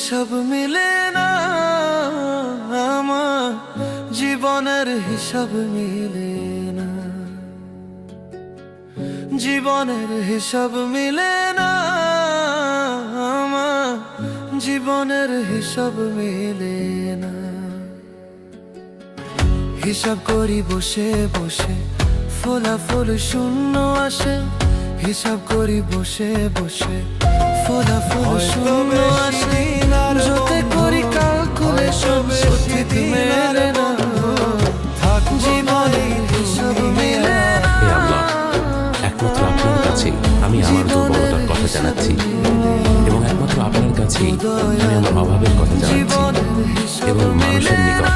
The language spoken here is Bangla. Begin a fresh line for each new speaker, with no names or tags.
হিসাব মিলে না, আমার জীবনের হিসাব মিলে না, জীবনের হিসাব মিলে না, আমার জীবনের হিসাব মিলে না। হিসাব করি বসে বসে, ফলাফল শূন্য আসে। হিসাব করি বসে বসে, ফলাফল শূন্য আসে। যতে করি ক্যালকুলেশন সঠিক মেলে না, জীবনের হিসাব মিলে না।
হে আল্লাহ, একমাত্র আপনার কাছে আমি আমার দুর্বলতার কথা জানাচ্ছি এবং একমাত্র আপনার কাছেই আমি আমার অভাবের কথা জানাচ্ছি এবং মানুষের নিকট